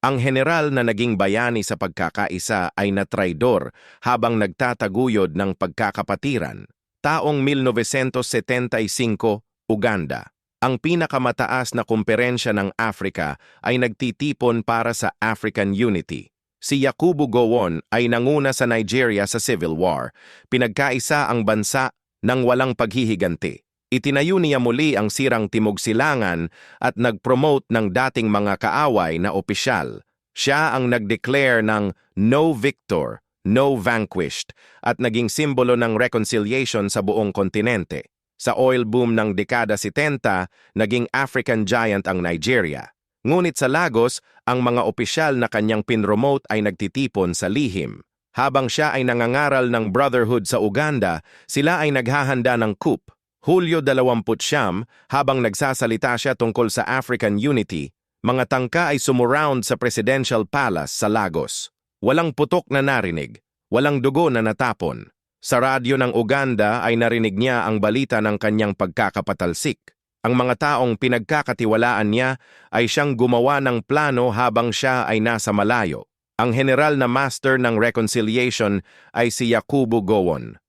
Ang general na naging bayani sa pagkakaisa ay natraidor habang nagtataguyod ng pagkakapatiran. Taong 1975, Uganda. Ang pinakamataas na kumperensya ng Africa ay nagtitipon para sa African Unity. Si Yakubu Gowon ay nanguna sa Nigeria sa Civil War. Pinagkaisa ang bansa ng walang paghihiganti. Itinayo niya muli ang sirang Timog Silangan at nag-promote ng dating mga kaaway na opisyal. Siya ang nag-declare ng No Victor, No Vanquished at naging simbolo ng reconciliation sa buong kontinente. Sa oil boom ng dekada 70, naging African giant ang Nigeria. Ngunit sa Lagos, ang mga opisyal na kanyang pinromote ay nagtitipon sa lihim. Habang siya ay nangangaral ng brotherhood sa Uganda, sila ay naghahanda ng coup. Hulyo 29, habang nagsasalita siya tungkol sa African Unity, mga tangka ay sumurround sa Presidential Palace sa Lagos. Walang putok na narinig, walang dugo na natapon. Sa radyo ng Uganda ay narinig niya ang balita ng kanyang pagkakapatalsik. Ang mga taong pinagkakatiwalaan niya ay siyang gumawa ng plano habang siya ay nasa malayo. Ang general na master ng reconciliation ay si Yakubu Gowon.